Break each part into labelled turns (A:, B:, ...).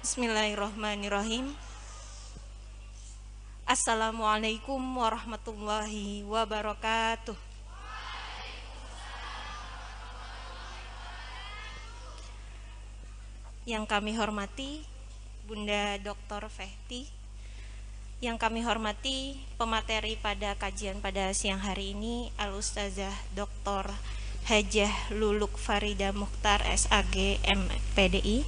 A: Bismillahirrahmanirrahim. Assalamualaikum warahmatullahi wabarakatuh. Yang kami hormati Bunda Dr. Fehti, yang kami hormati pemateri pada kajian pada siang hari ini Al-Ustazah Dr. Hajah Luluk Farida Mukhtar SAG MPDI,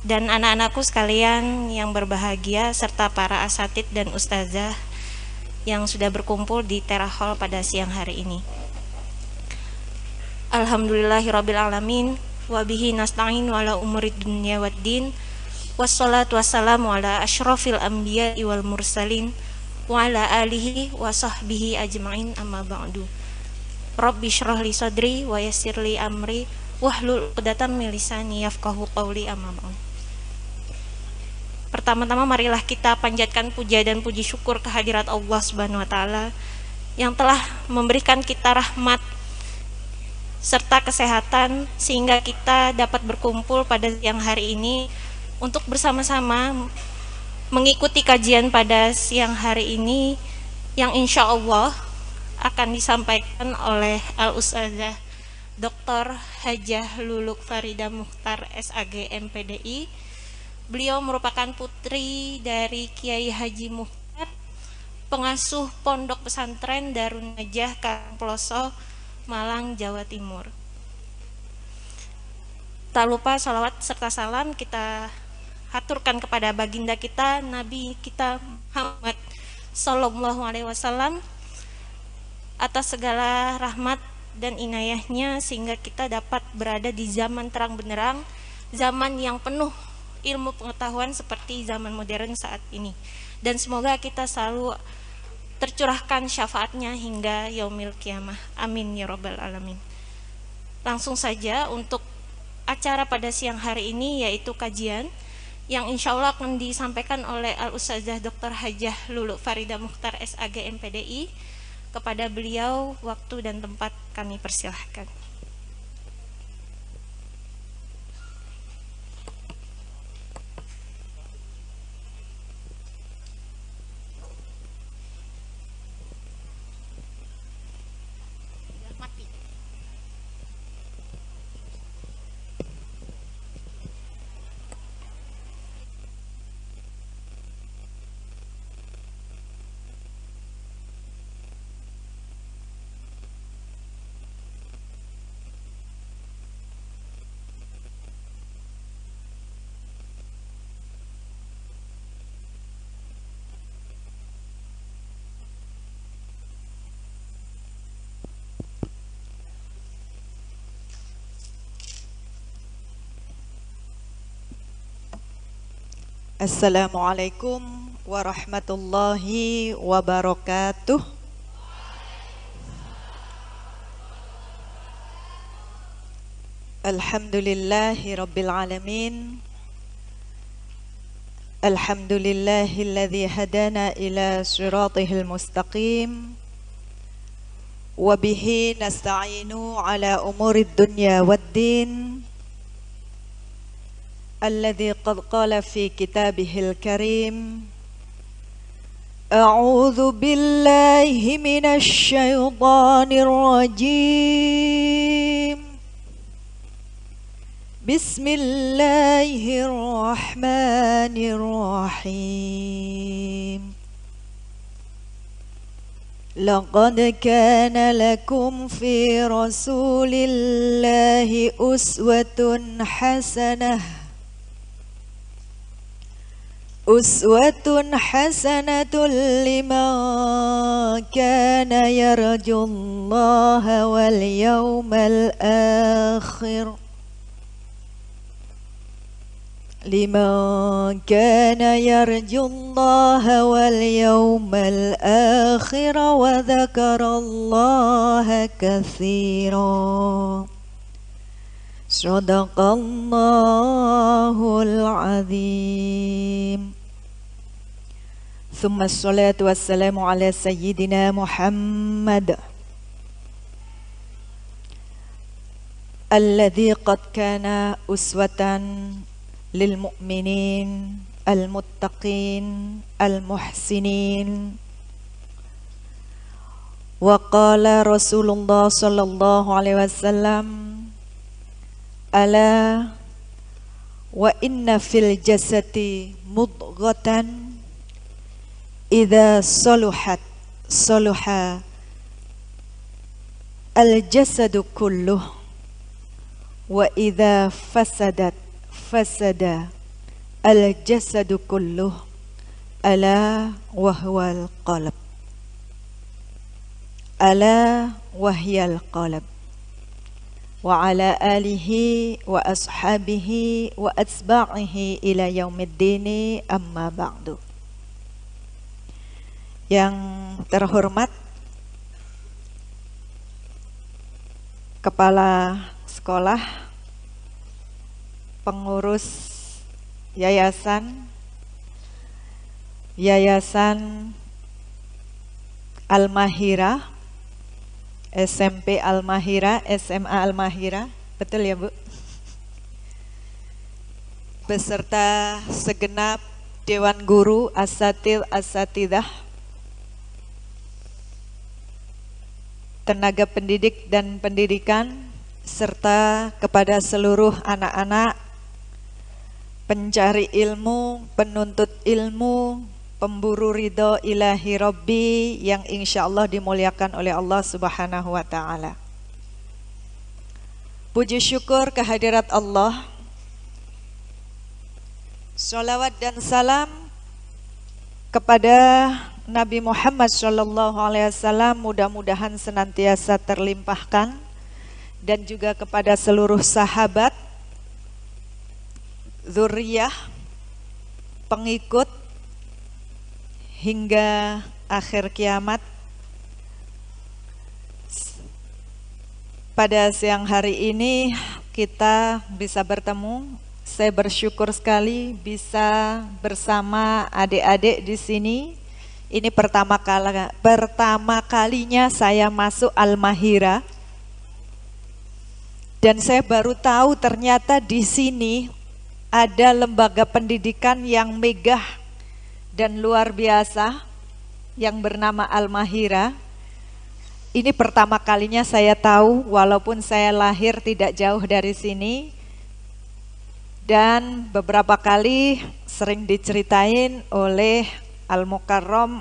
A: dan anak-anakku sekalian yang berbahagia serta para asatid dan ustazah yang sudah berkumpul di Tera Hall pada siang hari ini. Alhamdulillahirabbil alamin wa bihi nasta'in wa ala umurid dunya waddin wassalatu wassalamu ala asyrafil anbiya'i wal mursalin wa ala alihi wa sahbihi ajma'in amma ba'du. Rabbi syrah li sadri wa yassir li amri wahlul 'uqdatam min lisani yafqahu qawli amma ba'du. Pertama-tama marilah kita panjatkan puja dan puji syukur kehadirat Allah Subhanahu wa taala yang telah memberikan kita rahmat serta kesehatan sehingga kita dapat berkumpul pada siang hari ini untuk bersama-sama mengikuti kajian pada siang hari ini yang insya Allah akan disampaikan oleh Al-Ustazah Dr. Hajah Luluk Farida Mukhtar SAG MPDI. Beliau merupakan putri dari Kiai Haji Mukhtar, pengasuh Pondok Pesantren Darun Najah Karangploso, Malang, Jawa Timur. Tak lupa salawat serta salam kita haturkan kepada baginda kita Nabi kita Muhammad Sallallahu Alaihi Wasallam atas segala rahmat dan inayahnya sehingga kita dapat berada di zaman terang benderang, zaman yang penuh ilmu pengetahuan seperti zaman modern saat ini, dan semoga kita selalu tercurahkan syafaatnya hingga yaumil kiamah, amin ya rabbal alamin. Langsung saja untuk acara pada siang hari ini, yaitu kajian yang insya Allah akan disampaikan oleh Al-Ustazah Dr. Hajah Luluk Farida Mukhtar SAG MPDI. Kepada beliau waktu dan tempat kami persilahkan.
B: Assalamualaikum warahmatullahi wabarakatuh. Alhamdulillahi rabbil alamin. Alhamdulillahilladzi hadana ila siratihil mustaqim. Wa bihi nasta'inu ala umurid dunya waddin. الذي قد قال في كتابه الكريم أعوذ بالله من الشيطان الرجيم بسم الله الرحمن الرحيم لقد كان لكم في رسول الله أسوة حسنة لمن كان يرجو الله واليوم الآخر وذكر الله كثيرا صدق الله العظيم ثم الصلاة والسلام على سيدنا محمد الذي قد كان أسوة للمؤمنين المتقين المحسنين. وقال رسول الله صلى الله عليه وسلم ألا وإن في الجسد مضغة إذا صلحت صلح الجسد كله وإذا فسدت فسد الجسد كله ألا وهو القلب ألا وهي القلب. وعلى آله وأصحابه وأتباعه إلى يوم الدين أما بعد. Yang terhormat Kepala Sekolah, Pengurus Yayasan Al-Mahira, SMP Al-Mahira, SMA Al-Mahira, betul ya Bu? Beserta segenap Dewan Guru, Asatidah, tenaga pendidik dan pendidikan, serta kepada seluruh anak-anak pencari ilmu, penuntut ilmu, pemburu ridho ilahi Rabbi yang insya Allah dimuliakan oleh Allah Subhanahu wa Ta'ala. Puji syukur kehadirat Allah, sholawat dan salam kepada Nabi Muhammad Sallallahu Alaihi Wasallam, mudah-mudahan senantiasa terlimpahkan, dan juga kepada seluruh sahabat, zuriyah, pengikut hingga akhir kiamat. Pada siang hari ini kita bisa bertemu. Saya bersyukur sekali bisa bersama adik-adik di sini. Ini pertama kalinya saya masuk Al-Mahira, dan saya baru tahu ternyata di sini ada lembaga pendidikan yang megah dan luar biasa yang bernama Al-Mahira. Ini pertama kalinya saya tahu, walaupun saya lahir tidak jauh dari sini, dan beberapa kali sering diceritain oleh Al-Mukarram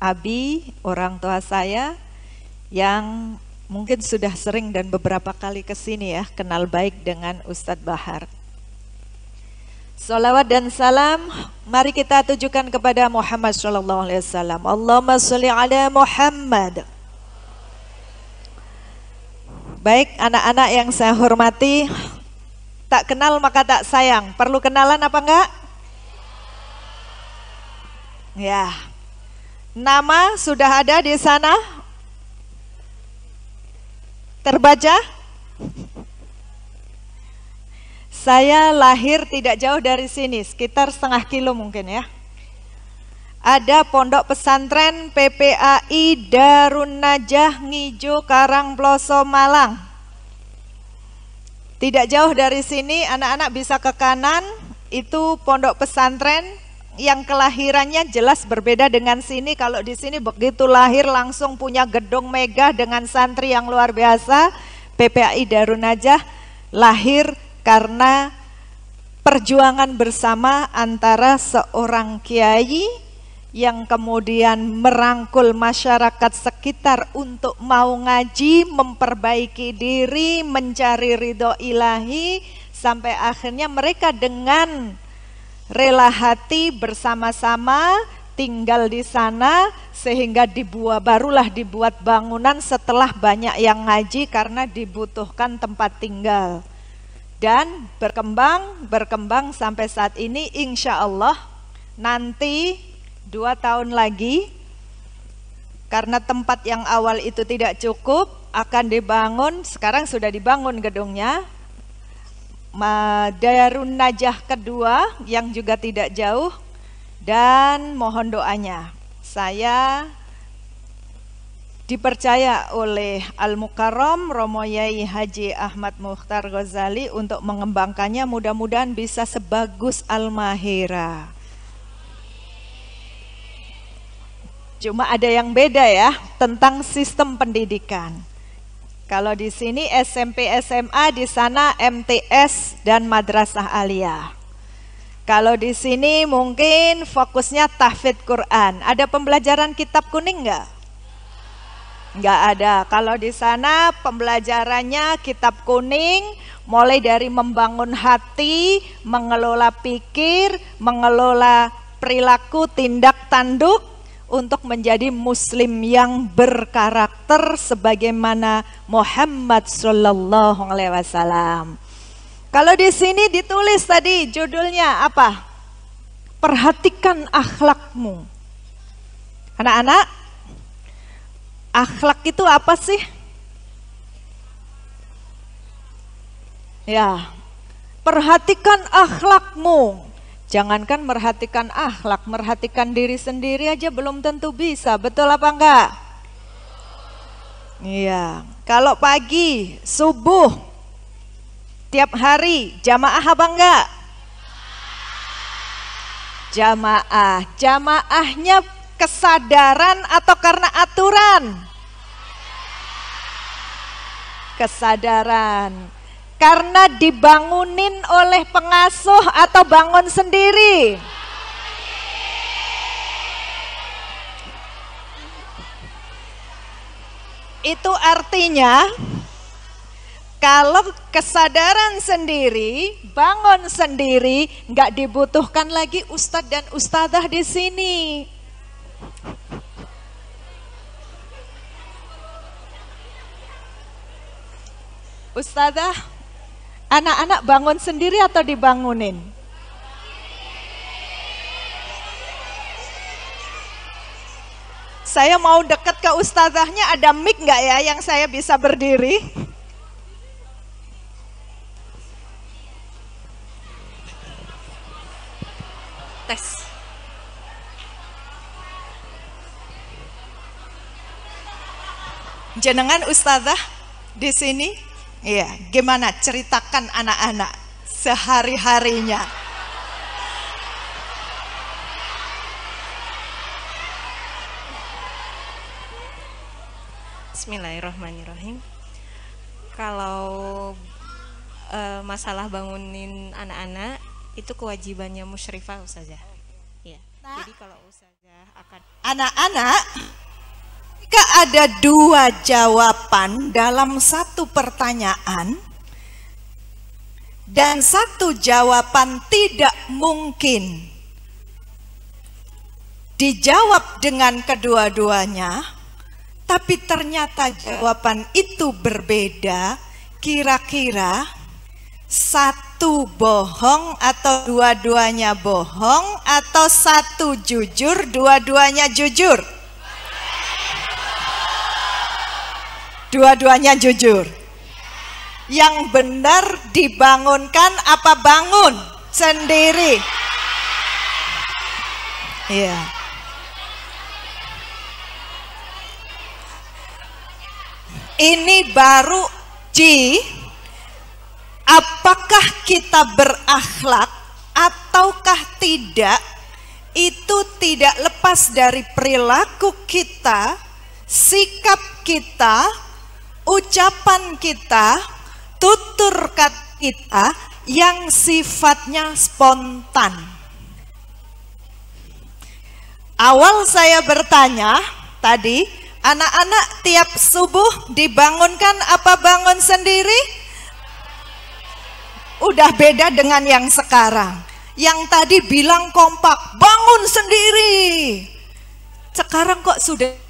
B: Abi, orang tua saya, yang mungkin sudah sering dan beberapa kali ke sini ya, kenal baik dengan Ustadz Bahar. Salawat dan salam mari kita tujukan kepada Muhammad sallallahu alaihi wasallam. Allahumma sholli ala Muhammad. Baik anak-anak yang saya hormati, tak kenal maka tak sayang. Perlu kenalan apa enggak? Ya. Nama sudah ada di sana? Terbaca? Saya lahir tidak jauh dari sini, sekitar setengah kilo mungkin ya. Ada pondok pesantren PPAI Darun Najah Ngijo Karangploso Malang. Tidak jauh dari sini, anak-anak bisa ke kanan, itu pondok pesantren yang kelahirannya jelas berbeda dengan sini. Kalau di sini begitu lahir langsung punya gedung megah dengan santri yang luar biasa. PPAI Darun Najah lahir karena perjuangan bersama antara seorang kiai yang kemudian merangkul masyarakat sekitar untuk mau ngaji, memperbaiki diri, mencari ridho ilahi, sampai akhirnya mereka dengan rela hati bersama-sama tinggal di sana, sehingga barulah dibuat bangunan setelah banyak yang ngaji karena dibutuhkan tempat tinggal. Dan berkembang sampai saat ini, insya Allah nanti 2 tahun lagi, karena tempat yang awal itu tidak cukup, akan dibangun, sekarang sudah dibangun gedungnya, Darun Najah kedua yang juga tidak jauh, dan mohon doanya. Saya dipercaya oleh Al-Mukarram Romo Yai Haji Ahmad Mukhtar Ghazali untuk mengembangkannya, mudah-mudahan bisa sebagus Al-Mahira. Cuma ada yang beda ya tentang sistem pendidikan. Kalau di sini SMP SMA, di sana MTS dan Madrasah Aliyah. Kalau di sini mungkin fokusnya tahfidz Quran. Ada pembelajaran kitab kuning nggak? Nggak ada. Kalau di sana pembelajarannya kitab kuning, mulai dari membangun hati, mengelola pikir, mengelola perilaku, tindak tanduk, untuk menjadi muslim yang berkarakter sebagaimana Muhammad sallallahu alaihi wasallam. Kalau di sini ditulis tadi judulnya apa? Perhatikan akhlakmu. Anak-anak, akhlak itu apa sih? Ya, perhatikan akhlakmu. Jangankan merhatikan akhlak, merhatikan diri sendiri aja belum tentu bisa, betul apa enggak? Iya, kalau pagi, subuh, tiap hari, jamaah apa enggak? Jamaah, jamaahnya kesadaran atau karena aturan? Kesadaran. Karena dibangunin oleh pengasuh atau bangun sendiri? Itu artinya kalau kesadaran sendiri, bangun sendiri, nggak dibutuhkan lagi ustadz dan ustadzah di sini. Ustadzah, anak-anak bangun sendiri atau dibangunin? Saya mau dekat ke ustazahnya, ada mic nggak ya yang saya bisa berdiri?
A: Tes.
B: Jenengan ustazah di sini? Iya, gimana ceritakan anak-anak sehari-harinya?
A: Bismillahirrahmanirrahim. Kalau masalah bangunin anak-anak itu kewajibannya musyrifah Ustazah. Ya. Jadi kalau Ustazah akan
B: anak-anak, jika ada dua jawaban dalam satu pertanyaan dan satu jawaban tidak mungkin dijawab dengan kedua-duanya, tapi ternyata jawaban itu berbeda, kira-kira satu bohong atau dua-duanya bohong, atau satu jujur, dua-duanya jujur? Dua-duanya jujur. Yang benar dibangunkan apa bangun sendiri? Iya. Ini baru uji apakah kita berakhlak ataukah tidak. Itu tidak lepas dari perilaku kita, sikap kita, ucapan kita, tutur kata kita yang sifatnya spontan. Awal saya bertanya tadi, anak-anak tiap subuh dibangunkan apa bangun sendiri? Udah beda dengan yang sekarang. Yang tadi bilang kompak, bangun sendiri. Sekarang kok sudah.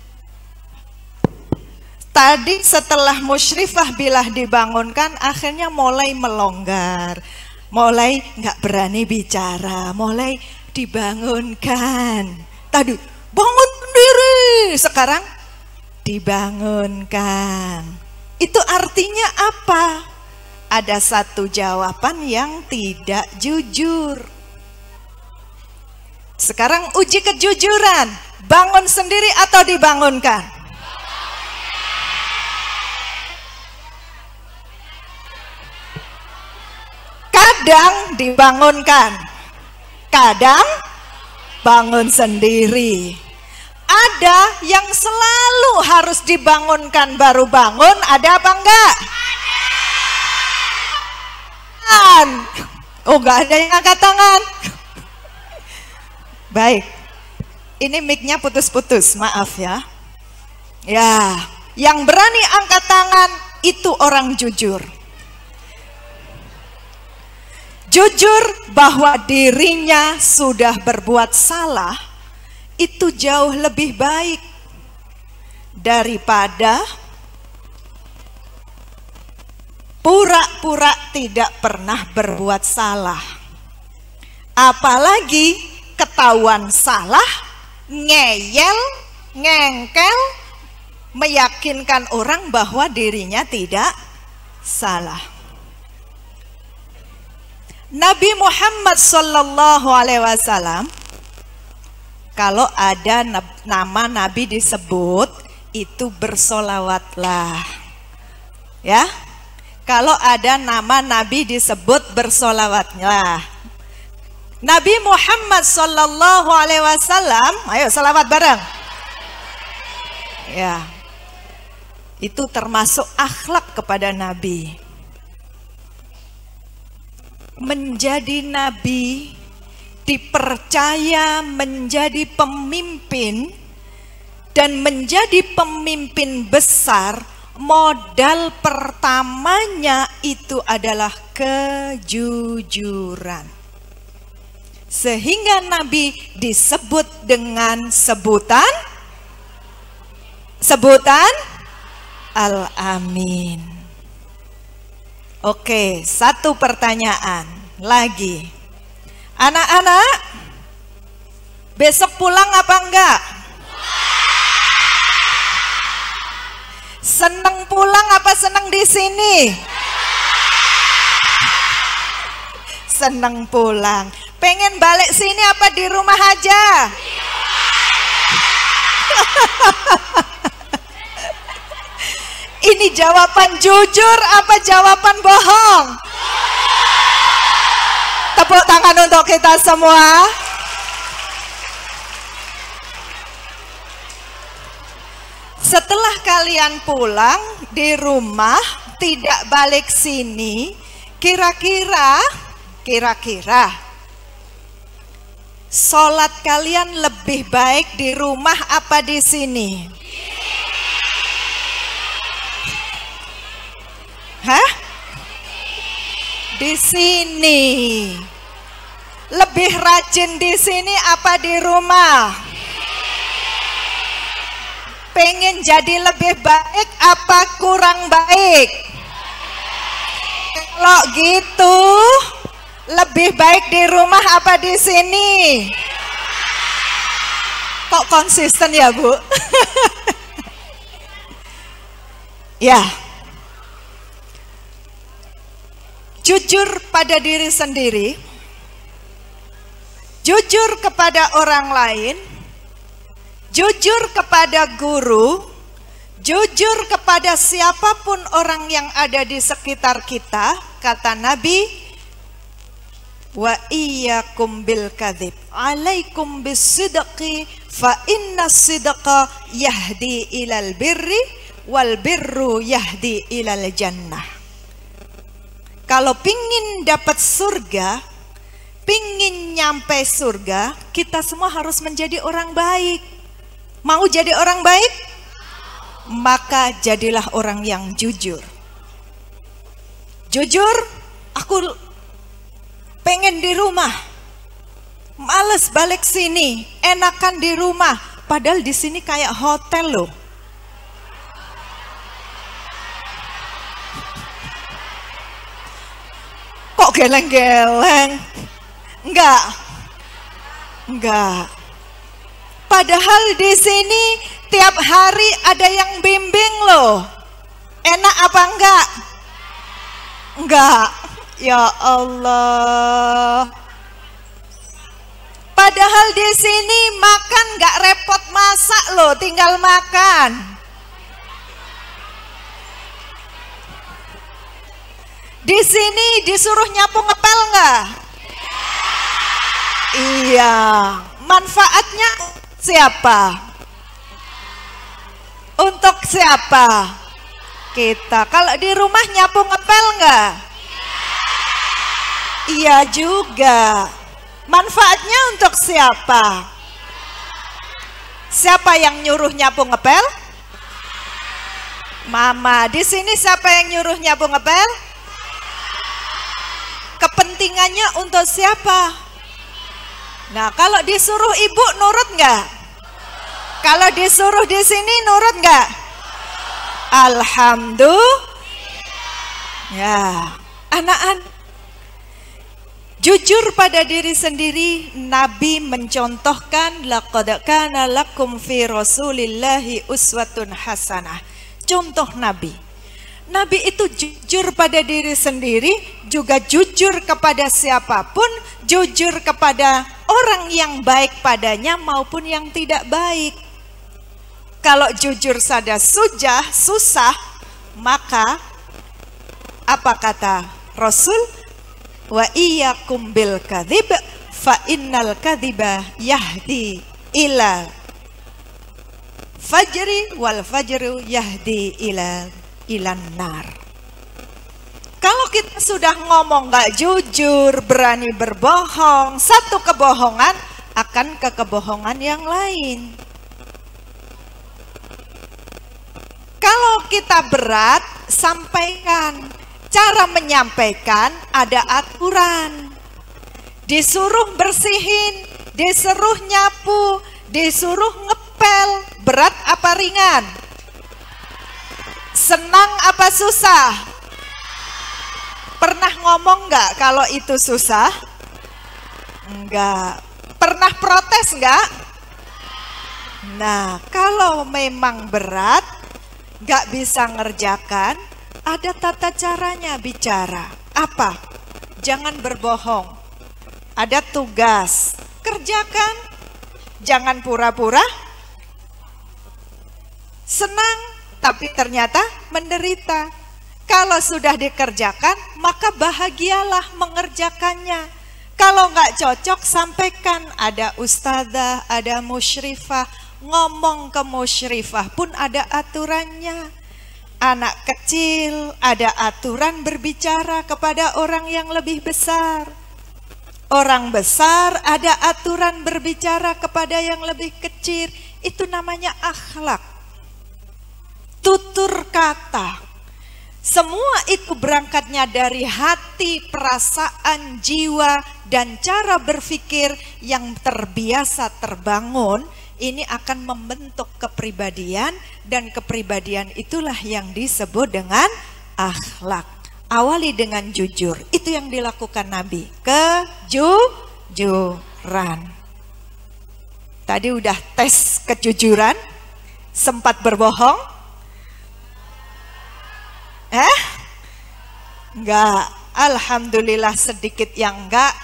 B: Tadi setelah musyrifah bilah dibangunkan, akhirnya mulai melonggar, mulai nggak berani bicara, mulai dibangunkan. Tadi bangun sendiri, sekarang dibangunkan. Itu artinya apa? Ada satu jawaban yang tidak jujur. Sekarang uji kejujuran, bangun sendiri atau dibangunkan? kadang dibangunkan, kadang bangun sendiri. Ada yang selalu harus dibangunkan baru bangun, ada apa enggak? Oh, enggak ada yang angkat tangan. Baik, ini mic-nya putus-putus, maaf ya. Ya, yang berani angkat tangan itu orang jujur. Jujur bahwa dirinya sudah berbuat salah, itu jauh lebih baik daripada pura-pura tidak pernah berbuat salah. Apalagi ketahuan salah, ngeyel, ngengkel, meyakinkan orang bahwa dirinya tidak salah. Nabi Muhammad sallallahu alaihi wasallam, kalau ada nama Nabi disebut, itu bersolawatlah. Ya, kalau ada nama Nabi disebut, bersolawatlah. Nabi Muhammad sallallahu alaihi wasallam, ayo salawat bareng. Ya, itu termasuk akhlak kepada Nabi. Menjadi Nabi, dipercaya menjadi pemimpin dan menjadi pemimpin besar, modal pertamanya itu adalah kejujuran. Sehingga Nabi disebut dengan sebutan Al-Amin. Oke, satu pertanyaan lagi. Anak-anak, besok pulang apa enggak? Seneng pulang apa seneng di sini? Seneng pulang. Pengen balik sini apa di rumah aja? Ini jawaban jujur apa jawaban bohong? Tepuk tangan untuk kita semua. Setelah kalian pulang di rumah, tidak balik sini, kira-kira sholat kalian lebih baik di rumah apa di sini? Hah? Di sini. Lebih rajin di sini apa di rumah? Pengen jadi lebih baik apa kurang baik? Kalau gitu, lebih baik di rumah apa di sini? Kok konsisten ya, Bu? Ya. Jujur pada diri sendiri, jujur kepada orang lain, jujur kepada guru, jujur kepada siapapun orang yang ada di sekitar kita. Kata Nabi, wa iyyakum bil kadzib, alaikum bis sidqi, fa inna sidqa yahdi ilal birri wal birru yahdi ilal jannah. Kalau pingin dapat surga, pingin nyampe surga, kita semua harus menjadi orang baik. Mau jadi orang baik? Maka jadilah orang yang jujur. Jujur, aku pengen di rumah, males balik sini, enakan di rumah. Padahal di sini kayak hotel loh. Kok geleng-geleng? Enggak. Padahal di sini tiap hari ada yang bimbing loh. Enak apa enggak? Enggak. Ya Allah. Padahal di sini makan enggak repot masak loh, tinggal makan. Di sini disuruh nyapu ngepel nggak? Iya. Manfaatnya siapa? Untuk siapa? Kita. Kalau di rumah nyapu ngepel nggak? Iya juga. Manfaatnya untuk siapa? Siapa yang nyuruh nyapu ngepel? Mama. Di sini siapa yang nyuruh nyapu ngepel? Kepentingannya untuk siapa? Nah, kalau disuruh ibu nurut nggak? Kalau disuruh di sini nurut nggak? Alhamdulillah. Ya, anak-anak, jujur pada diri sendiri. Nabi mencontohkan, laqad kana lakum fi rasulillahi uswatun hasanah. Contoh Nabi. Nabi itu jujur pada diri sendiri, juga jujur kepada siapapun, jujur kepada orang yang baik padanya maupun yang tidak baik. Kalau jujur saja susah, maka apa kata Rasul? Wa iyyakum bil kadzib fa innal kadziba yahdi ila fajri wal fajru yahdi ilan nar. Kalau kita sudah ngomong nggak jujur, berani berbohong, satu kebohongan akan ke kebohongan yang lain. Kalau kita berat, sampaikan. Cara menyampaikan ada aturan. Disuruh bersihin, disuruh nyapu, disuruh ngepel, berat apa ringan? Senang apa susah? Pernah ngomong nggak kalau itu susah? Enggak. Pernah protes nggak? Nah, kalau memang berat, nggak bisa ngerjakan, ada tata caranya bicara. Apa? Jangan berbohong. Ada tugas, kerjakan. Jangan pura-pura senang tapi ternyata menderita. Kalau sudah dikerjakan, maka bahagialah mengerjakannya. Kalau nggak cocok, sampaikan. Ada ustadzah, ada musyrifah. Ngomong ke musyrifah pun ada aturannya. Anak kecil ada aturan berbicara kepada orang yang lebih besar. Orang besar ada aturan berbicara kepada yang lebih kecil. Itu namanya akhlak. Tutur kata. Semua itu berangkatnya dari hati, perasaan, jiwa, dan cara berpikir yang terbiasa terbangun. Ini akan membentuk kepribadian, dan kepribadian itulah yang disebut dengan akhlak. Awali dengan jujur. Itu yang dilakukan Nabi. Kejujuran. Tadi udah tes kejujuran. Sempat berbohong? Enggak. Alhamdulillah sedikit yang enggak.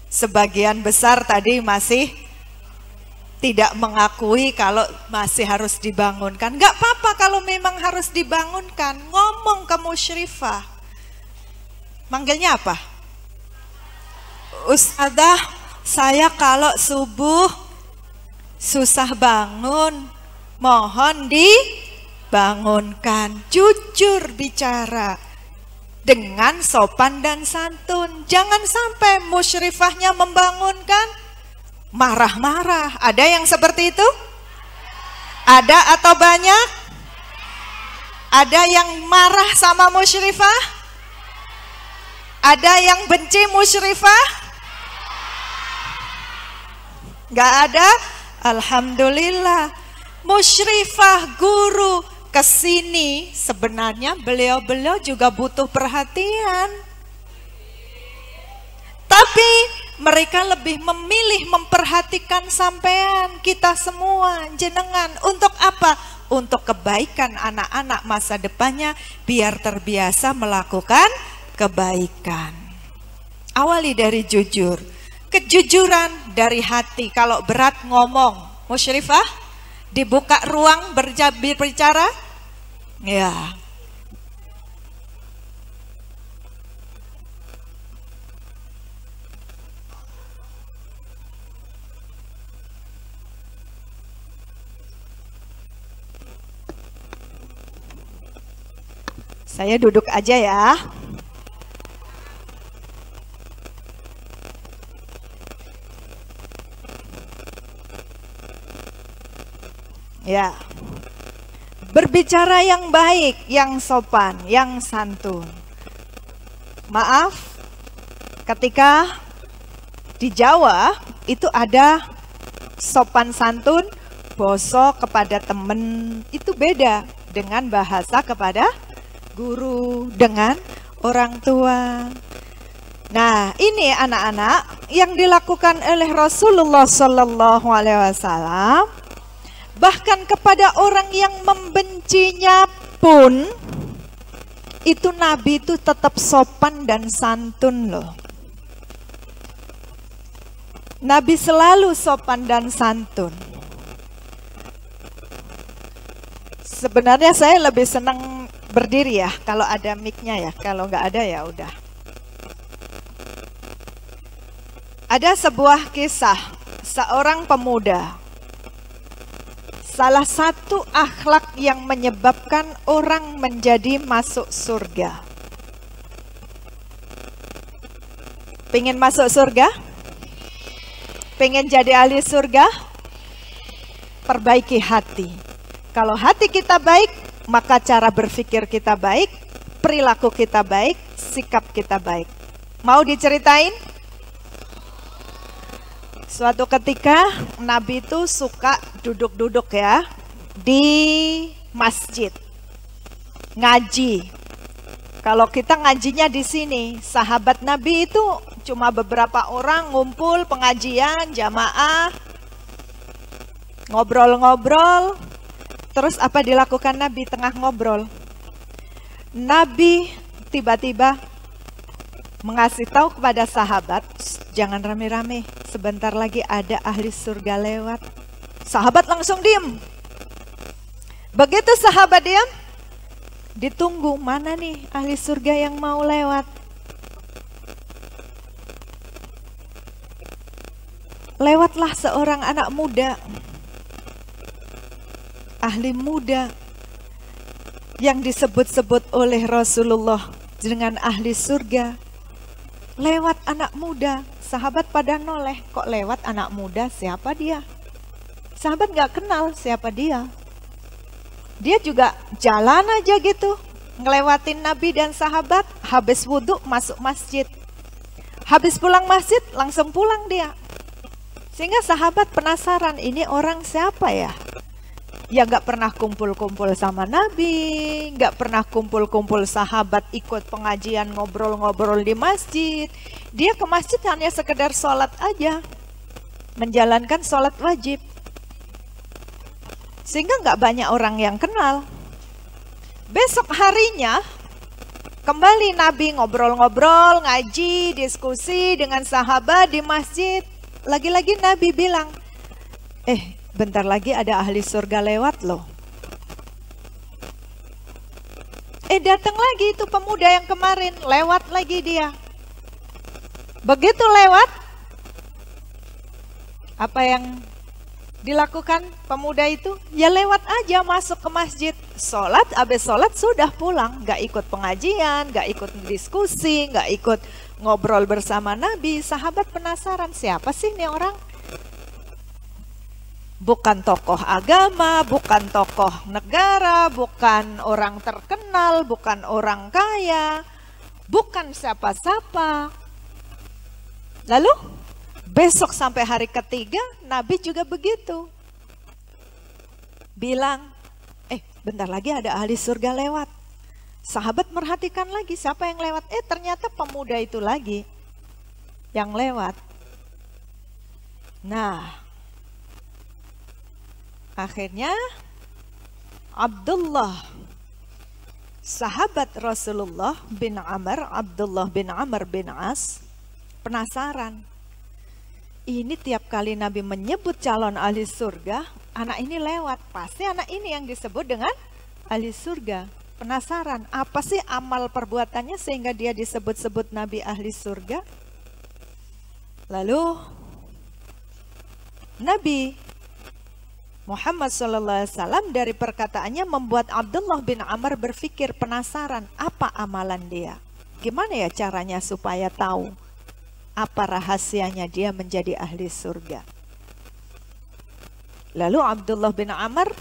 B: Sebagian besar tadi masih tidak mengakui kalau masih harus dibangunkan. Enggak apa-apa kalau memang harus dibangunkan. Ngomong ke musyrifah. Manggilnya apa? Ustadzah, saya kalau subuh susah bangun. Mohon dibangunkan. Jujur bicara dengan sopan dan santun. Jangan sampai musyrifahnya membangunkan marah-marah. Ada yang seperti itu? Ada atau banyak? Ada yang marah sama musyrifah? Ada yang benci musyrifah? Gak ada? Alhamdulillah. Musyrifah guru kesini sebenarnya beliau-beliau juga butuh perhatian. Tapi mereka lebih memilih memperhatikan sampean, kita semua, jenengan. Untuk apa? Untuk kebaikan anak-anak masa depannya, biar terbiasa melakukan kebaikan. Awali dari jujur. Kejujuran dari hati. Kalau berat ngomong. Musyrifah, dibuka ruang berbicara? Ya. Saya duduk aja ya. Ya. Berbicara yang baik, yang sopan, yang santun. Maaf, ketika di Jawa itu ada sopan santun, boso kepada temen itu beda dengan bahasa kepada guru, dengan orang tua. Nah, ini anak-anak yang dilakukan oleh Rasulullah Sallallahu Alaihi Wasallam. Bahkan kepada orang yang membencinya pun, itu Nabi itu tetap sopan dan santun loh. Nabi selalu sopan dan santun. Sebenarnya saya lebih senang berdiri ya, kalau ada mic-nya ya. Kalau nggak ada ya udah. Ada sebuah kisah seorang pemuda. Salah satu akhlak yang menyebabkan orang menjadi masuk surga. Pengen masuk surga? Pengen jadi ahli surga? Perbaiki hati. Kalau hati kita baik, maka cara berpikir kita baik, perilaku kita baik, sikap kita baik. Mau diceritain? Suatu ketika Nabi itu suka duduk-duduk ya di masjid ngaji. Kalau kita ngajinya di sini, sahabat Nabi itu cuma beberapa orang ngumpul pengajian jamaah, ngobrol-ngobrol. Terus apa dilakukan Nabi tengah ngobrol? Nabi tiba-tiba mengasih tahu kepada sahabat, jangan rame-rame, sebentar lagi ada ahli surga lewat. Sahabat langsung diam. Begitu sahabat diam, ditunggu mana nih ahli surga yang mau lewat. Lewatlah seorang anak muda, ahli muda, yang disebut-sebut oleh Rasulullah dengan ahli surga. Lewat anak muda, sahabat pada noleh, kok lewat anak muda, siapa dia? Sahabat gak kenal siapa dia. Dia juga jalan aja gitu, ngelewatin Nabi dan sahabat, habis wudhu masuk masjid. Habis pulang masjid langsung pulang dia. Sehingga sahabat penasaran, ini orang siapa ya? Ya gak pernah kumpul-kumpul sama Nabi, gak pernah kumpul-kumpul sahabat ikut pengajian ngobrol-ngobrol di masjid. Dia ke masjid hanya sekedar sholat aja, menjalankan sholat wajib. Sehingga gak banyak orang yang kenal. Besok harinya kembali Nabi ngobrol-ngobrol, ngaji, diskusi dengan sahabat di masjid. Lagi-lagi Nabi bilang, bentar lagi ada ahli surga lewat loh. Datang lagi itu pemuda yang kemarin, lewat lagi dia. Begitu lewat, apa yang dilakukan pemuda itu? Ya lewat aja masuk ke masjid, sholat, habis sholat sudah pulang. Gak ikut pengajian, gak ikut diskusi, gak ikut ngobrol bersama Nabi. Sahabat penasaran, siapa sih ini orang? Bukan tokoh agama, bukan tokoh negara, bukan orang terkenal, bukan orang kaya, bukan siapa-siapa. Lalu besok sampai hari ketiga Nabi juga begitu. Bilang, bentar lagi ada ahli surga lewat. Sahabat merhatikan lagi siapa yang lewat. Ternyata pemuda itu lagi yang lewat. Nah, akhirnya Abdullah, sahabat Rasulullah bin Amr, Abdullah bin Amr bin As, penasaran. Ini tiap kali Nabi menyebut calon ahli surga, anak ini lewat. Pasti anak ini yang disebut dengan ahli surga. Penasaran, apa sih amal perbuatannya sehingga dia disebut-sebut Nabi ahli surga? Lalu Nabi Muhammad SAW dari perkataannya membuat Abdullah bin Amr berpikir penasaran apa amalan dia. Gimana ya caranya supaya tahu apa rahasianya dia menjadi ahli surga. Lalu Abdullah bin Amr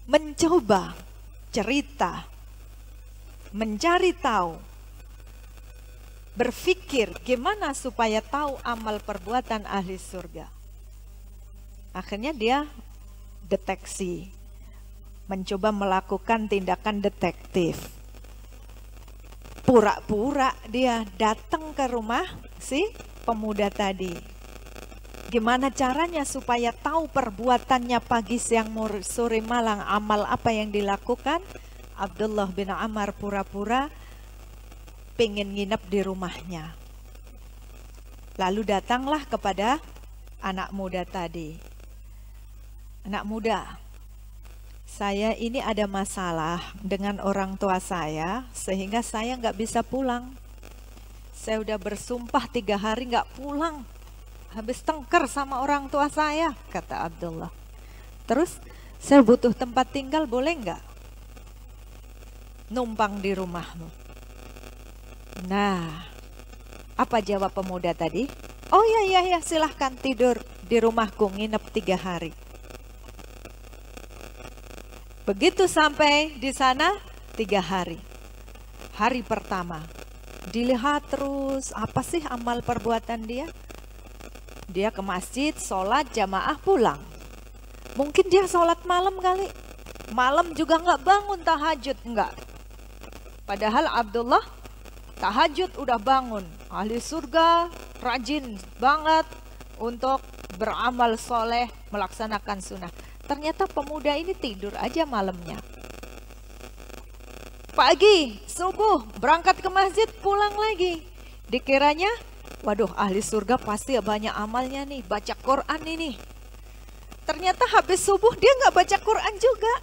B: mencoba cerita, mencari tahu, berpikir gimana supaya tahu amal perbuatan ahli surga. Akhirnya dia deteksi, mencoba melakukan tindakan detektif. Pura-pura dia datang ke rumah si pemuda tadi. Gimana caranya supaya tahu perbuatannya pagi, siang, sore, malam, amal apa yang dilakukan? Abdullah bin Amr pura-pura pengen nginep di rumahnya. Lalu datanglah kepada anak muda tadi. Anak muda, saya ini ada masalah dengan orang tua saya sehingga saya nggak bisa pulang. Saya udah bersumpah 3 hari nggak pulang. Habis tengkar sama orang tua saya, kata Abdullah. Terus saya butuh tempat tinggal, boleh nggak numpang di rumahmu? Nah, apa jawab pemuda tadi? Oh ya, silahkan tidur di rumahku, nginep 3 hari. Begitu sampai di sana 3 hari. Hari pertama, dilihat terus apa sih amal perbuatan dia? Dia ke masjid, sholat, jamaah, pulang. Mungkin dia sholat malam kali. Malam juga nggak bangun tahajud, enggak. Padahal Abdullah tahajud udah bangun. Ahli surga, rajin banget untuk beramal soleh, melaksanakan sunnah. Ternyata pemuda ini tidur aja malamnya. Pagi, subuh, berangkat ke masjid, pulang lagi. Dikiranya, waduh, ahli surga pasti banyak amalnya nih, baca Quran ini. Ternyata habis subuh dia nggak baca Quran juga.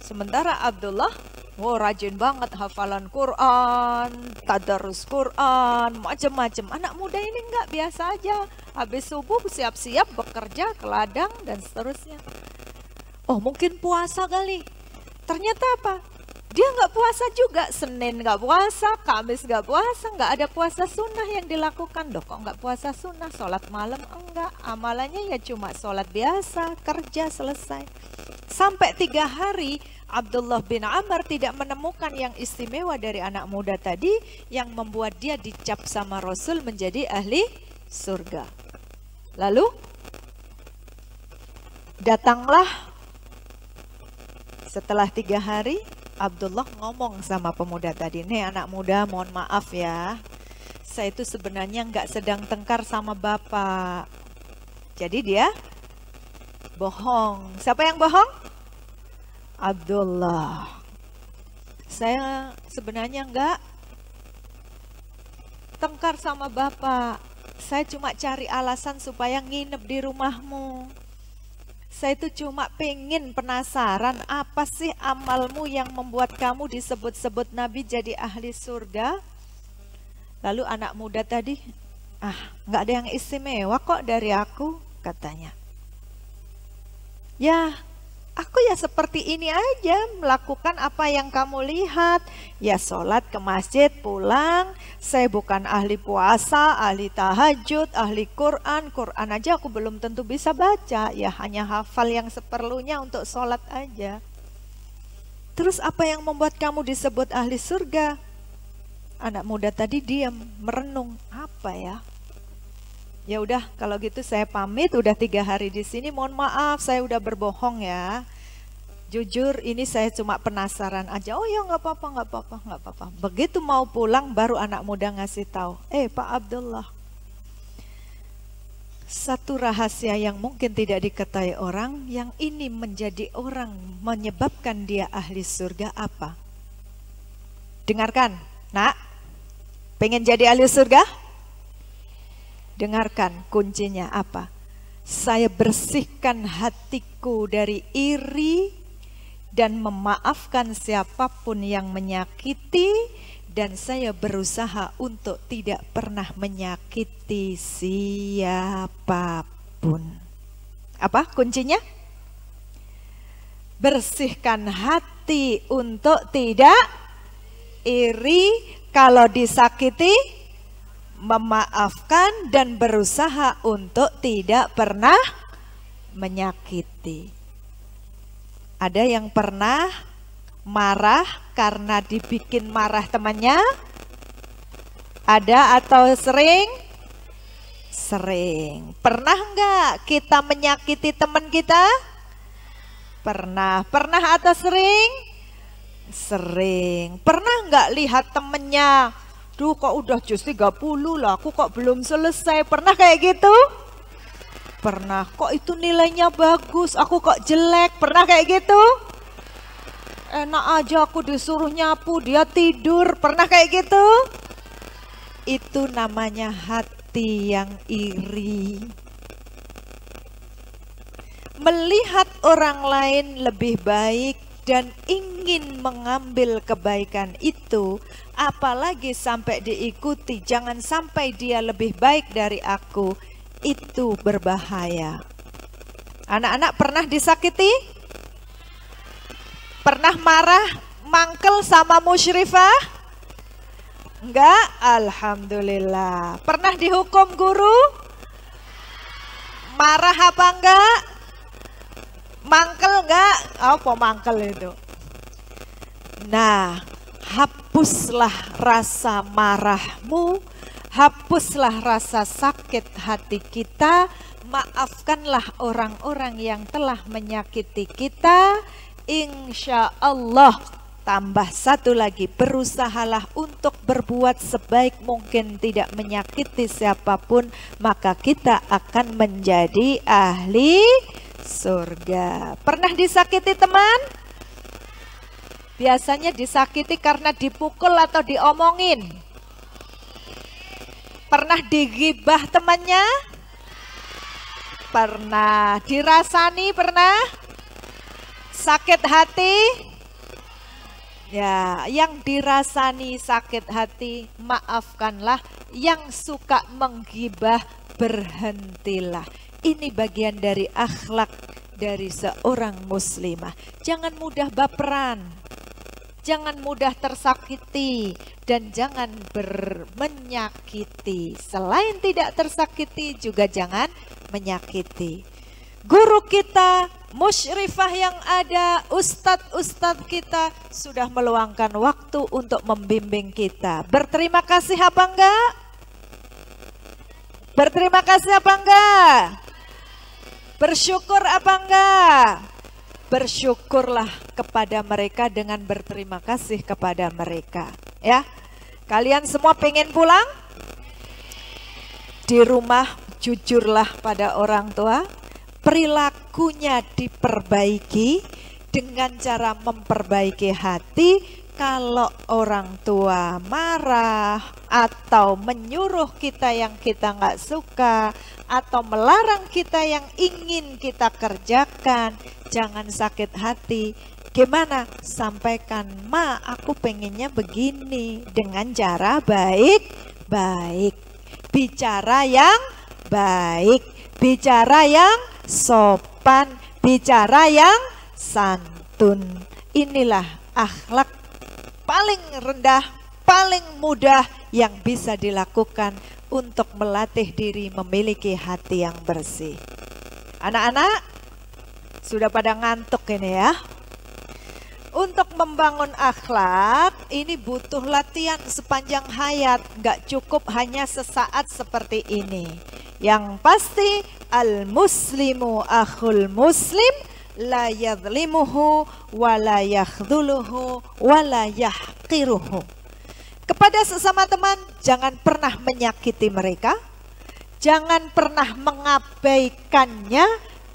B: Sementara Abdullah, rajin banget hafalan Quran, tadarus Quran, macam-macam. Anak muda ini nggak, biasa aja. Habis subuh siap-siap bekerja ke ladang dan seterusnya. Oh, mungkin puasa kali. Ternyata apa? Dia nggak puasa juga. Senin nggak puasa, Kamis nggak puasa, nggak ada puasa sunnah yang dilakukan. Loh, kok nggak puasa sunnah? Sholat malam enggak. Amalannya ya cuma sholat biasa, kerja, selesai. Sampai 3 hari Abdullah bin Amr tidak menemukan yang istimewa dari anak muda tadi yang membuat dia dicap sama Rasul menjadi ahli surga. Lalu datanglah setelah 3 hari Abdullah ngomong sama pemuda tadi, nih anak muda, mohon maaf ya, saya itu sebenarnya nggak sedang tengkar sama bapak. Jadi dia bohong. Siapa yang bohong? Abdullah. Saya sebenarnya nggak tengkar sama bapak. Saya cuma cari alasan supaya nginep di rumahmu. Saya itu cuma pengen penasaran apa sih amalmu yang membuat kamu disebut-sebut Nabi jadi ahli surga. Lalu anak muda tadi, nggak ada yang istimewa kok dari aku, katanya. Ya, aku ya seperti ini aja, melakukan apa yang kamu lihat. Ya sholat, ke masjid, pulang. Saya bukan ahli puasa, ahli tahajud, ahli Quran. Quran aja aku belum tentu bisa baca. Ya hanya hafal yang seperlunya untuk sholat aja. Terus apa yang membuat kamu disebut ahli surga? Anak muda tadi diam, merenung. Apa ya? Ya udah, kalau gitu saya pamit. Udah 3 hari di sini. Mohon maaf, saya udah berbohong ya. Jujur ini saya cuma penasaran aja. Oh ya nggak apa-apa. Begitu mau pulang baru anak muda ngasih tahu. Pak Abdullah, satu rahasia yang mungkin tidak diketahui orang, yang ini menjadi orang menyebabkan dia ahli surga apa? Dengarkan, nak. Pengen jadi ahli surga? Dengarkan kuncinya apa? Saya bersihkan hatiku dari iri dan memaafkan siapapun yang menyakiti, dan saya berusaha untuk tidak pernah menyakiti siapapun. Apa kuncinya? Bersihkan hati untuk tidak iri, kalau disakiti memaafkan dan berusaha untuk tidak pernah menyakiti. Ada yang pernah marah karena dibikin marah temannya? Ada atau sering? Sering. Pernah enggak kita menyakiti teman kita? Pernah. Pernah atau sering? Sering. Pernah enggak lihat temennya, duh kok udah jus 30 lah, aku kok belum selesai? Pernah kayak gitu? Pernah. Kok itu nilainya bagus, aku kok jelek? Pernah kayak gitu? Enak aja aku disuruh nyapu, dia tidur. Pernah kayak gitu? Itu namanya hati yang iri. Melihat orang lain lebih baik dan ingin mengambil kebaikan itu, apalagi sampai diikuti, jangan sampai dia lebih baik dari aku, itu berbahaya. Anak-anak pernah disakiti? Pernah marah, mangkel sama musyrifah? Enggak? Alhamdulillah. Pernah dihukum guru? Marah apa enggak? Mangkel enggak? Apa mangkel itu? Nah, hapuslah rasa marahmu, hapuslah rasa sakit hati kita, maafkanlah orang-orang yang telah menyakiti kita. Insya Allah, tambah satu lagi, berusahalah untuk berbuat sebaik mungkin, tidak menyakiti siapapun, maka kita akan menjadi ahli surga. Pernah disakiti teman? Biasanya disakiti karena dipukul atau diomongin. Pernah digibah temannya? Pernah. Dirasani pernah? Sakit hati? Ya, yang dirasani sakit hati, maafkanlah. Yang suka menggibah, berhentilah. Ini bagian dari akhlak dari seorang muslimah. Jangan mudah baperan, jangan mudah tersakiti, dan jangan menyakiti. Selain tidak tersakiti, juga jangan menyakiti. Guru kita, musyrifah yang ada, ustadz-ustadz kita sudah meluangkan waktu untuk membimbing kita. Berterima kasih apa enggak? Berterima kasih apa enggak? Bersyukur apa enggak? Bersyukurlah kepada mereka dengan berterima kasih kepada mereka. Ya, kalian semua pengen pulang? Di rumah jujurlah pada orang tua, perilakunya diperbaiki dengan cara memperbaiki hati. Kalau orang tua marah atau menyuruh kita yang kita nggak suka, atau melarang kita yang ingin kita kerjakan, jangan sakit hati. Gimana? Sampaikan, ma, aku pengennya begini, dengan cara baik-baik. Bicara yang baik, bicara yang sopan, bicara yang santun. Inilah akhlak paling rendah, paling mudah yang bisa dilakukan untuk melatih diri memiliki hati yang bersih. Anak-anak sudah pada ngantuk ini ya. Untuk membangun akhlak ini butuh latihan sepanjang hayat, gak cukup hanya sesaat seperti ini. Yang pasti al-muslimu akhul muslim, la yadlimuhu wa la yakhdhuluhu wa la yahqiruhu. Kepada sesama teman, jangan pernah menyakiti mereka, jangan pernah mengabaikannya,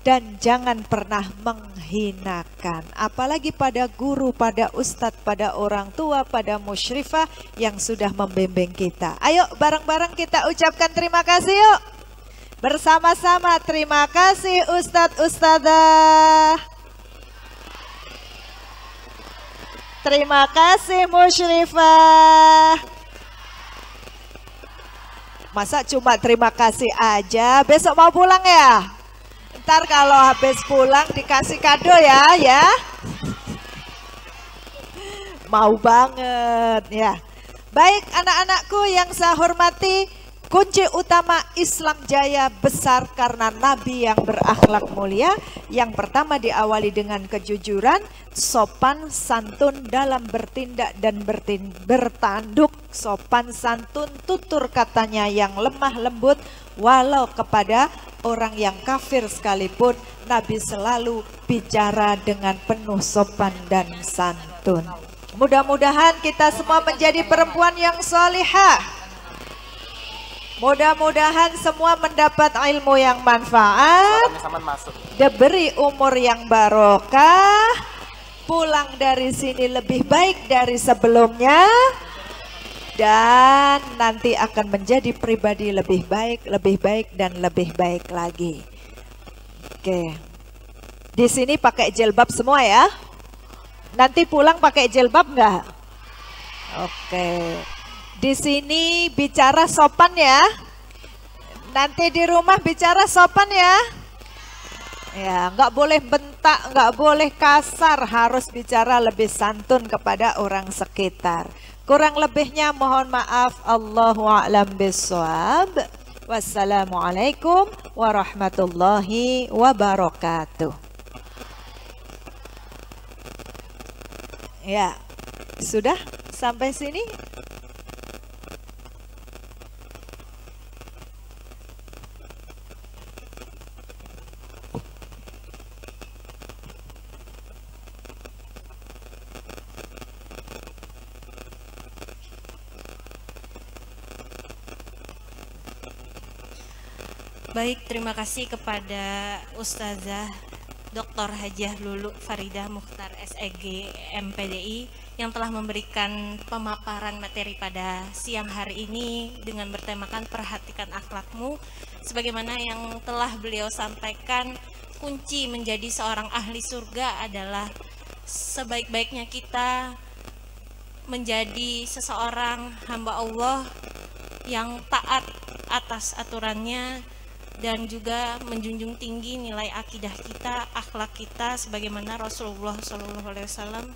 B: dan jangan pernah menghinakan. Apalagi pada guru, pada ustadz, pada orang tua, pada musyrifah yang sudah membimbing kita. Ayo bareng-bareng kita ucapkan terima kasih yuk. Bersama-sama, terima kasih Ustadz Ustadzah. Terima kasih musyrifah. Masa cuma terima kasih aja, besok mau pulang ya? Ntar kalau habis pulang dikasih kado ya, ya. Mau banget ya. Baik anak-anakku yang saya hormati, kunci utama Islam jaya besar karena Nabi yang berakhlak mulia. Yang pertama diawali dengan kejujuran, sopan santun dalam bertindak dan bertanduk, sopan santun tutur katanya yang lemah lembut, walau kepada orang yang kafir sekalipun Nabi selalu bicara dengan penuh sopan dan santun. Mudah-mudahan kita semua menjadi perempuan yang solihah. Mudah-mudahan semua mendapat ilmu yang manfaat, diberi umur yang barokah, pulang dari sini lebih baik dari sebelumnya, dan nanti akan menjadi pribadi lebih baik dan lebih baik lagi. Oke, di sini pakai jilbab semua ya. Nanti pulang pakai jilbab nggak? Oke. Di sini bicara sopan ya. Nanti di rumah bicara sopan ya. Ya, nggak boleh bentak, nggak boleh kasar, harus bicara lebih santun kepada orang sekitar. Kurang lebihnya mohon maaf. Allahu a'lam bishawab. Wassalamualaikum warahmatullahi wabarakatuh. Ya, sudah sampai sini.
A: Baik, terima kasih kepada Ustazah Dr. Hajah Lulu Faridah Mukhtar SEG MPDI yang telah memberikan pemaparan materi pada siang hari ini dengan bertemakan perhatikan akhlakmu. Sebagaimana yang telah beliau sampaikan, kunci menjadi seorang ahli surga adalah sebaik-baiknya kita menjadi seseorang hamba Allah yang taat atas aturannya dan juga menjunjung tinggi nilai akidah kita, akhlak kita sebagaimana Rasulullah SAW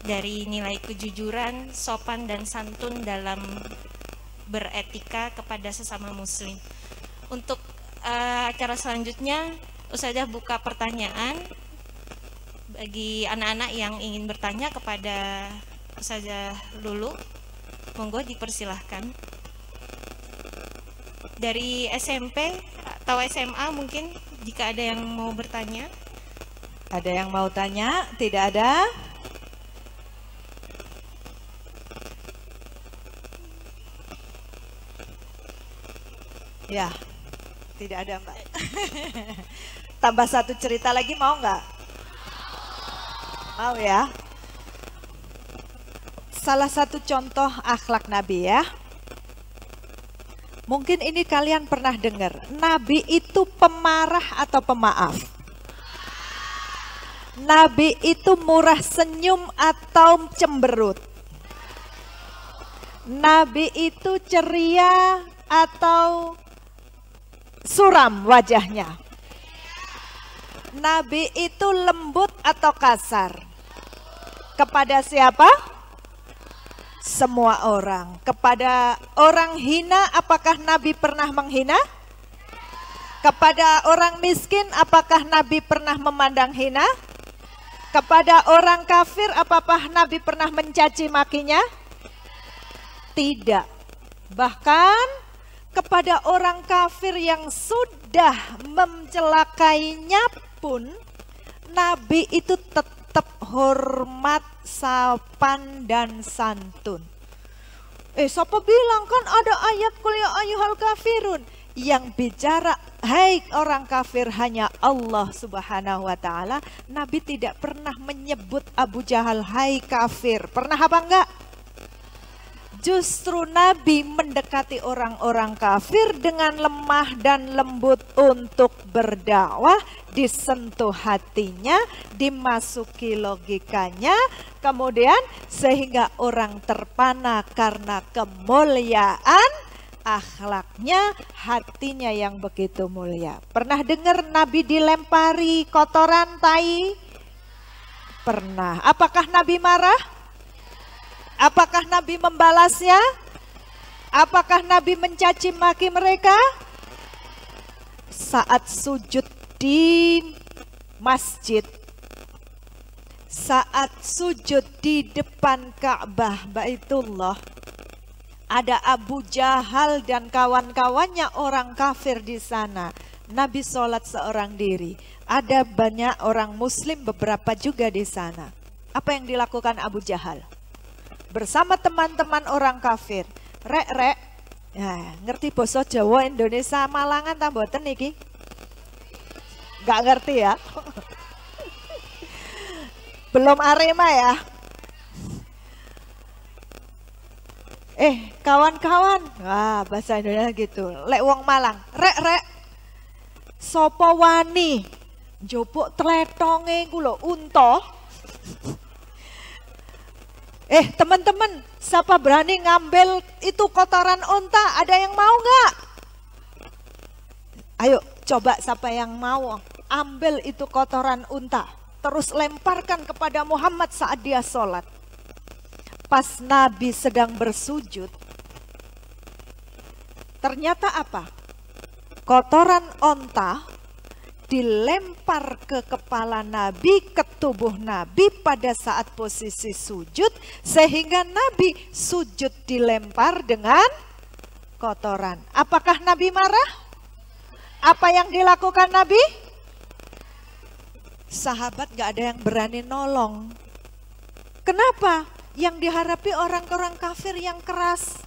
A: dari nilai kejujuran, sopan dan santun dalam beretika kepada sesama muslim. Untuk acara selanjutnya, Ustazah buka pertanyaan bagi anak-anak yang ingin bertanya kepada Ustazah Lulu. Monggo dipersilahkan. Dari SMP atau SMA mungkin jika ada yang mau bertanya.
B: Ada yang mau tanya? Tidak ada? Ya, tidak ada Mbak. Tambah satu cerita lagi mau nggak? Mau ya? Salah satu contoh akhlak Nabi ya. Mungkin ini kalian pernah dengar. Nabi itu pemarah atau pemaaf? Nabi itu murah senyum atau cemberut? Nabi itu ceria atau suram wajahnya? Nabi itu lembut atau kasar? Kepada siapa? Semua orang. Kepada orang hina, apakah Nabi pernah menghina? Kepada orang miskin, apakah Nabi pernah memandang hina? Kepada orang kafir, apakah Nabi pernah mencaci makinya? Tidak. Bahkan kepada orang kafir yang sudah mencelakainya pun, Nabi itu tetap hormat, sopan dan santun. Siapa bilang kan ada ayat qul ya ayyuhal kafirun yang bicara hai orang kafir hanya Allah Subhanahu wa taala. Nabi tidak pernah menyebut Abu Jahal hai kafir. Pernah apa enggak? justru Nabi mendekati orang-orang kafir dengan lemah dan lembut untuk berdakwah, disentuh hatinya, dimasuki logikanya, kemudian sehingga orang terpana karena kemuliaan akhlaknya, hatinya yang begitu mulia. Pernah dengar Nabi dilempari kotoran tai? Pernah. Apakah Nabi marah? Apakah Nabi membalasnya? Apakah Nabi mencaci maki mereka? Saat sujud di masjid, saat sujud di depan Ka'bah Baitullah, ada Abu Jahal dan kawan-kawannya orang kafir di sana. Nabi sholat seorang diri. Ada banyak orang muslim, beberapa juga di sana. Apa yang dilakukan Abu Jahal? Bersama teman-teman orang kafir, rek, ya, ngerti basa Jawa Indonesia Malangan ta mboten iki? Gak ngerti ya? Belum Arema ya? Kawan-kawan, wah bahasa Indonesia gitu. Lek wong Malang, rek, sopo wani njupuk tletonge ku lho unta. Teman-teman, siapa berani ngambil itu kotoran unta? Ada yang mau nggak? Ayo coba siapa yang mau ambil itu kotoran unta, terus lemparkan kepada Muhammad saat dia sholat. Pas Nabi sedang bersujud, ternyata apa? Kotoran unta dilempar ke kepala Nabi, ke tubuh Nabi pada saat posisi sujud, sehingga Nabi sujud dilempar dengan kotoran. Apakah Nabi marah? Apa yang dilakukan Nabi? Sahabat gak ada yang berani nolong. Kenapa? Yang dihadapi orang-orang kafir yang keras.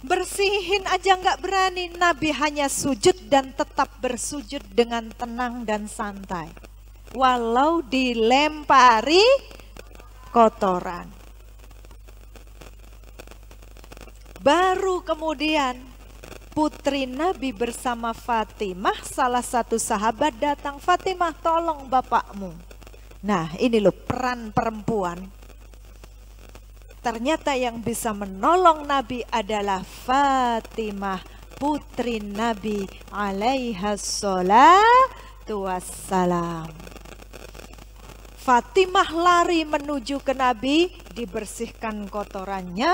B: Bersihin aja nggak berani. Nabi hanya sujud dan tetap bersujud dengan tenang dan santai, walau dilempari kotoran. Baru kemudian putri Nabi bersama Fatimah, salah satu sahabat datang, Fatimah tolong bapakmu. Nah ini loh peran perempuan. Ternyata yang bisa menolong Nabi adalah Fatimah, putri Nabi alaiha sholatu wassalam. Fatimah lari menuju ke Nabi, dibersihkan kotorannya,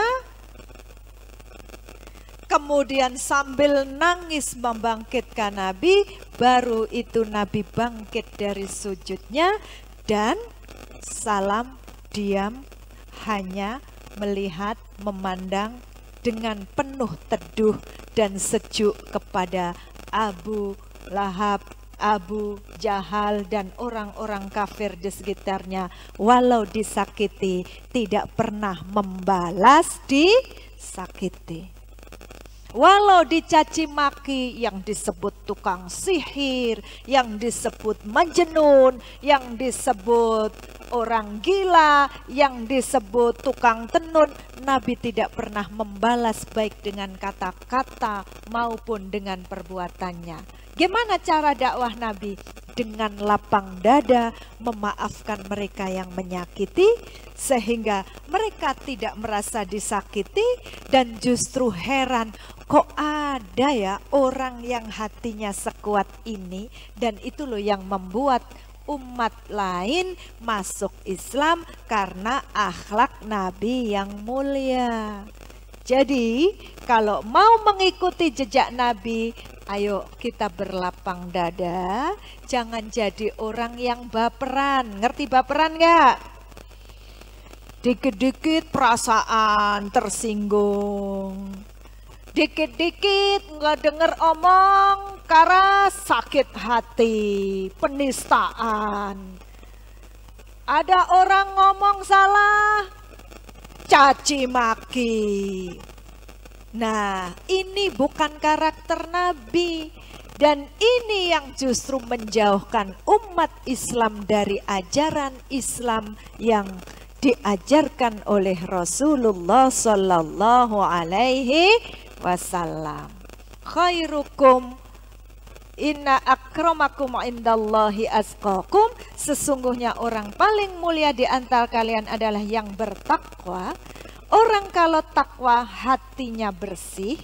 B: kemudian sambil nangis membangkitkan Nabi. Baru itu Nabi bangkit dari sujudnya dan salam, diam, hanya melihat, memandang dengan penuh teduh dan sejuk kepada Abu Lahab, Abu Jahal dan orang-orang kafir di sekitarnya. Walau disakiti, tidak pernah membalas disakiti. Walau dicaci maki, yang disebut tukang sihir, yang disebut majnun, yang disebut orang gila, yang disebut tukang tenun, Nabi tidak pernah membalas baik dengan kata-kata maupun dengan perbuatannya. Gimana cara dakwah Nabi? Dengan lapang dada memaafkan mereka yang menyakiti, sehingga mereka tidak merasa disakiti dan justru heran, kok ada ya orang yang hatinya sekuat ini, dan itu loh yang membuat umat lain masuk Islam karena akhlak Nabi yang mulia. Jadi kalau mau mengikuti jejak Nabi, ayo kita berlapang dada, jangan jadi orang yang baperan. Ngerti baperan nggak? Dikit-dikit perasaan tersinggung, dikit-dikit nggak denger omong karena sakit hati, penistaan. Ada orang ngomong salah, caci maki. Nah, ini bukan karakter Nabi, dan ini yang justru menjauhkan umat Islam dari ajaran Islam yang diajarkan oleh Rasulullah Sallallahu Alaihi Wasallam. Khairukum inna akramakum indallahi asqakum, sesungguhnya orang paling mulia di antara kalian adalah yang bertakwa. Orang kalau takwa hatinya bersih,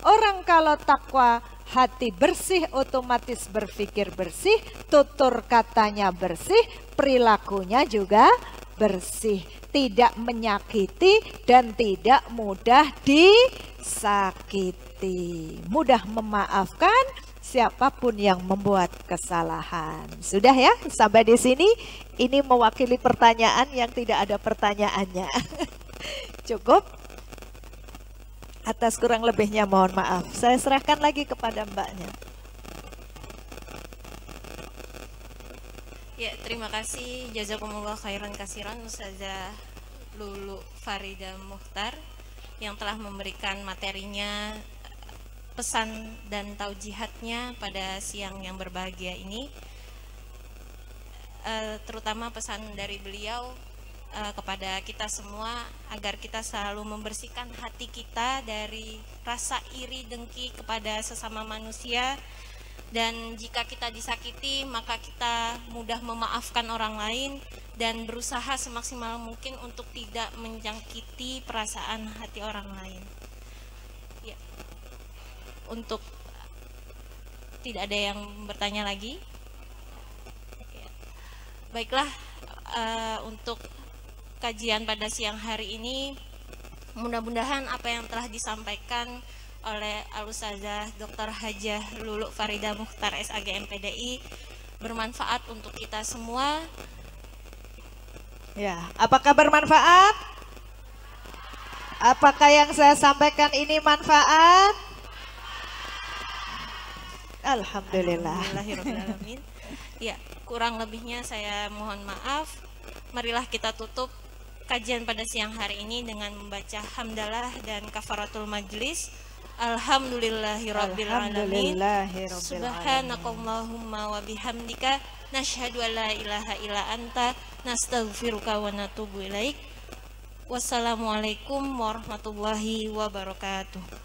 B: orang kalau takwa hati bersih otomatis berpikir bersih, tutur katanya bersih, perilakunya juga bersih, tidak menyakiti dan tidak mudah disakiti, mudah memaafkan siapapun yang membuat kesalahan. Sudah ya, sampai di sini. Ini mewakili pertanyaan yang tidak ada pertanyaannya. Cukup. Atas kurang lebihnya mohon maaf. Saya serahkan lagi kepada mbaknya.
A: Ya, terima kasih. Jazakumullah khairan kasiran Ustazah Lulu Farida Mukhtar yang telah memberikan materinya, pesan dan taujihatnya pada siang yang berbahagia ini. Terutama pesan dari beliau kepada kita semua agar kita selalu membersihkan hati kita dari rasa iri dengki kepada sesama manusia, dan jika kita disakiti maka kita mudah memaafkan orang lain dan berusaha semaksimal mungkin untuk tidak menjangkiti perasaan hati orang lain. Ya. Untuk tidak ada yang bertanya lagi. Ya. Baiklah, untuk kajian pada siang hari ini mudah-mudahan apa yang telah disampaikan oleh Al-Ustazah Dr. Hajah Lulu Farida Mukhtar SAG MPDI bermanfaat untuk kita semua.
B: Ya, apakah bermanfaat? Apakah yang saya sampaikan ini manfaat? Alhamdulillah.
A: Alhamdulillahirrahmanirrahim. Ya, kurang lebihnya saya mohon maaf. Marilah kita tutup kajian pada siang hari ini dengan membaca hamdalah dan kafaratul majlis. Alhamdulillahirabbil alamin. Subhanakallahumma wa bihamdika nasyhadu an la ilaha illa anta nastaghfiruka wa natubu ilaik. Wassalamualaikum warahmatullahi wabarakatuh.